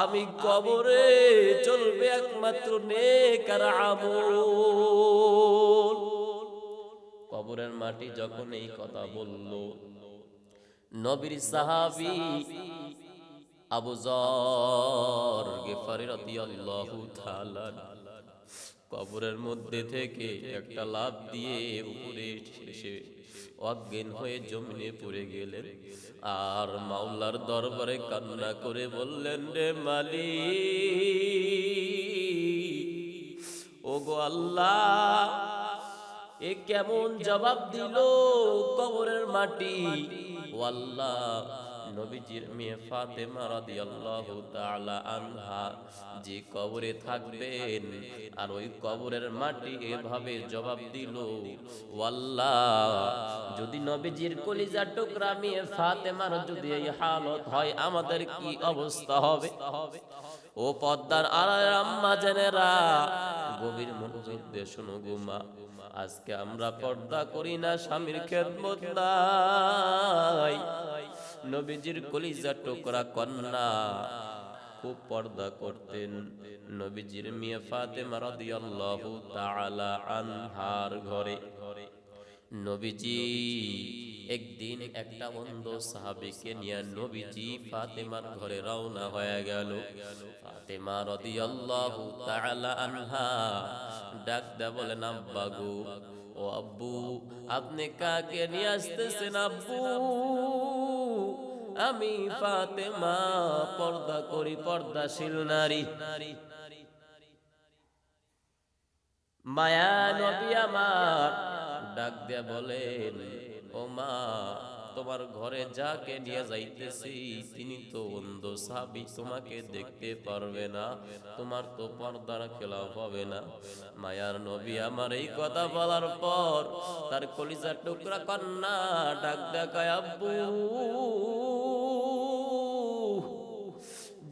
আমি কবরে চলবে একমাত্র নেক আর আমল। কবরের মাটি যখন এই কথা বলল, নবীর সাহাবী আবু যর গিফারী রাদিয়াল্লাহু তাআলা কবরের মধ্যে থেকে একটা লাফ দিয়ে উপরে এসে অজ্ঞান হয়ে জমিনে পড়ে গেলেন। আর মাওলার দরবারে কান্না করে বললেন, রে মালিক, ওগো আল্লাহ, এ কেমন জবাব দিল কবরের মাটি। ও আল্লাহ, নবীজির মেয়ে ফাতেমা রাদিয়াল্লাহু তাআলা আনহা যে কবরে থাকবেন, আর ওই কবরের মাটি এভাবে জবাব দিল, ও আল্লাহ, যদি নবীজির কলিজার টুকরা মেয়ে ফাতেমার যদি এই হালত হয়, আমাদের কি অবস্থা হবে? ও পদ্মার আড়ালের আম্মা জানেরা, গভীর মনোযোগ দিয়ে শোনো গো মা। আজকে আমরা পর্দা করি না, স্বামীর খেদমত নাই। নবীজির কলিজার টুকরা কন্যা খুব পর্দা করতেন। নবীজির মেয়ে ফাতেমা রাদিয়াল্লাহু তাআলা আনহার ঘরে নবীজি একদিন একটা অন্ধ সাহাবীকে নিয়ে নবীজি ফাতেমার ঘরে রওনা হয়ে গেল। ফাতেমা রাদিয়াল্লাহু তাআলা আনহা ডাক দে বলেন, আব্বা গো, ও আব্বু, আপনি কাকে নিয়ে আসতেছেন আব্বু? আমি ফাতেমা, পর্দা করি, পর্দাশীল নারী। মায়া নবী আমার ডাক দিয়া বলেন, ও মা, তোমার ঘরে যাকে নিয়ে যাইতেছি তিনি তো অন্ধ সাহাবী, তোমাকে দেখতে পারবে না, তোমার তো পর্দার খেলাফ হবে না। মায়ার নবী আমার এই কথা বলার পর তার কলিজার টুকরা কন্যা ডাক দেখায়, আব্বু,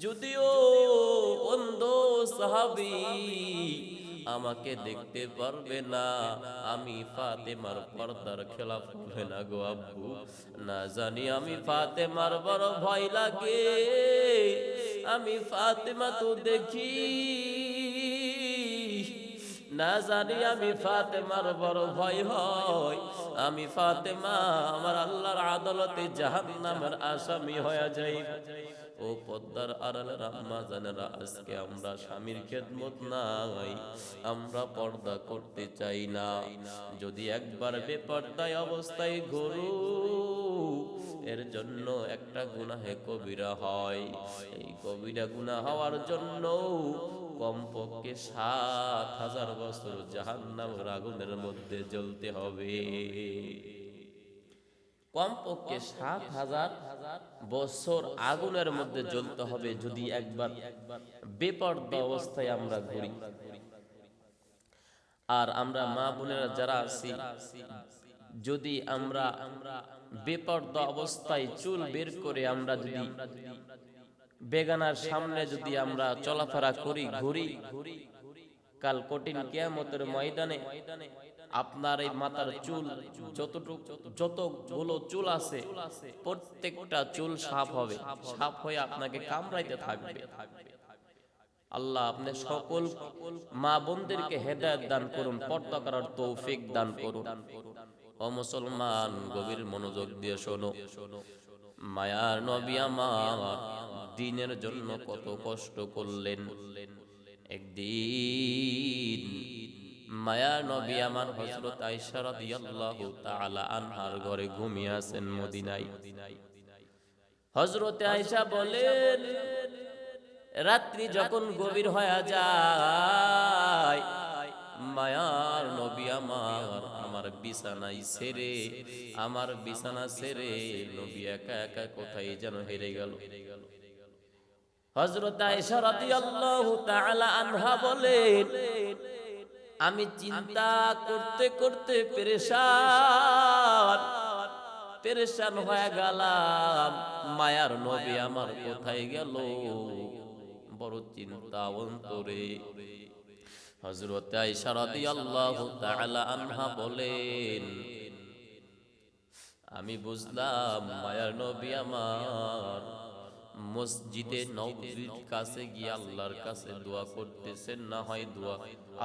যদিও অন্ধ সাহাবী আমাকে দেখতে পারবে না, আমি ফাতেমার পর্দার খেলাফ হবে না গো আব্বু। না জানি আমি ফাতেমার বড় ভয় লাগে, আমি ফাতেমা তো দেখি, না জানি আমি ফাতেমার বড় ভয় হয়, আমি ফাতেমা আমার আল্লাহর আদালতে জাহান্নামের আসামি হয়ে যাই। ও পদ্মার আড়ালের আম্মা জানেরা, আজকে আমরা স্বামীর খেদমত নাই, আমরা পর্দা করতে চাই না। যদি একবার বেপর্দায় অবস্থায় ঘুরু, এর জন্য একটা গুনাহে কবিরা হয়। এই কবিরা গুনাহ হওয়ার জন্য কমপক্ষে ৭,০০০ বছর জাহান্নামের আগুনের মধ্যে জ্বলতে হবে। কমপক্ষে ৭,০০০ বছর আগুনের মধ্যে জ্বলতে হবে যদি একবার বেপরদা অবস্থায় আমরা ঘুরি। আর আমরা মা বোনেরা যারা আছি, যদি আমরা বেপরদা অবস্থায় চুল বের করে আমরা যদি বেগানার সামনে যদি আমরা চলাফেরা করি, ঘুরি, কাল কঠিন কিয়ামতের ময়দানে আপনার এই মাথার চুল যতগুলো চুল আছে প্রত্যেকটা চুল সাফ হবে, সাফ হয়ে আপনাকে কামড়াইতে থাকবে। আল্লাহ আপনি সকল মা বোনদেরকে হেদায়েত দান করুন, পর্দা করার তৌফিক দান করুন। ও মুসলমান, গভীর মনোযোগ দিয়ে শোনো। মায়ার নবী আমার দ্বীনের জন্য কত কষ্ট করলেন। একদিন মায়ার নবী আমার হযরত আয়েশা রাদিয়াল্লাহু তাআলা আনহার ঘরে ঘুমিয়ে আছেন মদিনায়। হযরত আয়েশা বলেন, রাত্রি যখন গভীর হয়ে যায়, মায়ার নবী আমার বিছানায় ছেড়ে, আমার বিছানা ছেড়ে নবী একা একা কোথায় যেন হেরে গেল। হযরত আয়েশা রাদিয়াল্লাহু তাআলা আনহা বলেন, আমি চিন্তা করতে করতে পেরেশান হয়ে গেলাম, মায়ার নবী আমার কোথায় গেল, বড় চিন্তা অন্তরে। হযরত আয়েশা রাদিয়াল্লাহু তাআলা আনহা বলেন, আমি বুঝলাম মায়ার নবী আমার মসজিদে নববীর কাছে গিয়ে আল্লাহর কাছে দোয়া করতেছেন, না হয় দোয়া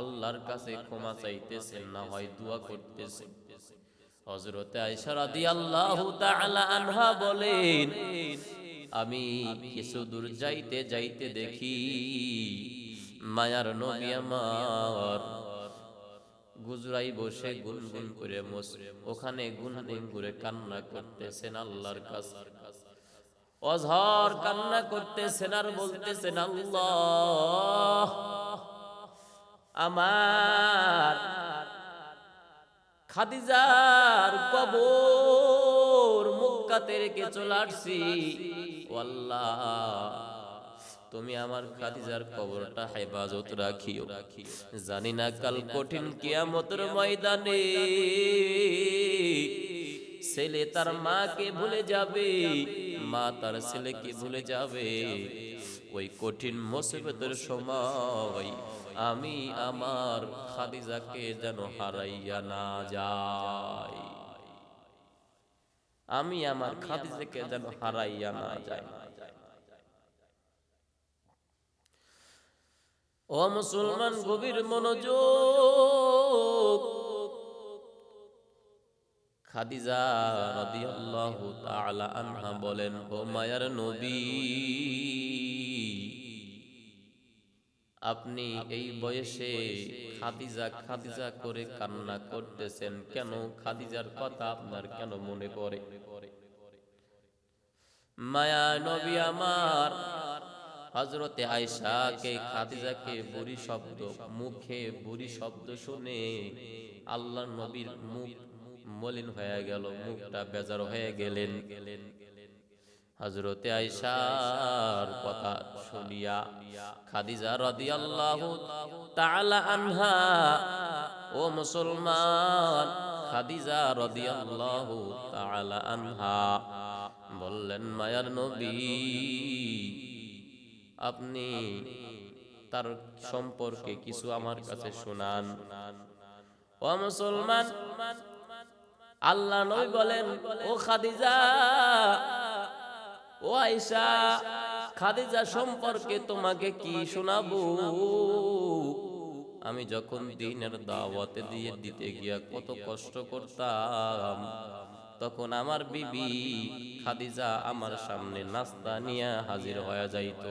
আল্লাহর কাছে ক্ষমা চাইতেছেন, না হয় দোয়া করতেছেন। হযরতে আয়েশা রাদিয়াল্লাহু তাআলা আনহা বলেন, আমি কিছু দূর যাইতে যাইতে দেখি মায়ার নবী আমার গুজরাই বসে গুনগুন করে ওখানে গুনগুন করে কান্না করতেছেন আল্লাহর কাছে, অঝর কান্না করতেছেন আর বলতেছেন, আল্লাহ, আমার খাদিজার কবর মক্কাতে রেখে চলে আসছি, ও আল্লাহ তুমি আমার খাদিজার কবরটা হেফাজত রাখিও। জানি না কাল কঠিন কিয়ামতের ময়দানে ছেলে তার মাকে ভুলে যাবে, মা তার ছেলেকে ভুলে যাবে। ওই কঠিন মুসিবতের সময় আমি আমার খাদিজাকে যেন হারাইয়া না যাই, আমি আমার খাদিজাকে যেন হারাইয়া না যাই। ও মুসলমান, গভীর মনোযোগ। খাদিজা রাদিয়াল্লাহু তাআলা আনহা বলেন, ও মায়ার নবী, আপনি এই বয়সে খাদিজা খাদিজা করে কান্না করতেছেন কেন? খাদিজার কথা আপনার কেন মনে পড়ে? মায়া নবী আমার হযরতে আয়েশাকে, খাদিজাকে বুড়ি শব্দ, মুখে বুড়ি শব্দ শুনে আল্লাহর নবীর মুখ মলিন হয়ে গেল, মুখটা বেজার হয়ে গেলেন। হযরতে আয়েশার কথা শুনিয়া খাদিজা রাদিয়াল্লাহু তাআলা আনহা, ও মুসলমান, খাদিজা রাদিয়াল্লাহু তাআলা আনহা বললেন, মায়ার নবী, আপনি তার সম্পর্কে কিছু আমার কাছে শুনান। ও মুসলমান, আল্লাহ নবী বলেন, ও খাদিজা, ও আয়েশা, খাদিজা সম্পর্কে তোমাকে কি শোনাবো? আমি যখন দ্বীনের দাওয়াতে দিতে গিয়া কত কষ্ট করতাম, তখন আমার বিবি খাদিজা আমার সামনে নাস্তা নিয়ে হাজির হয়ে যাইতো।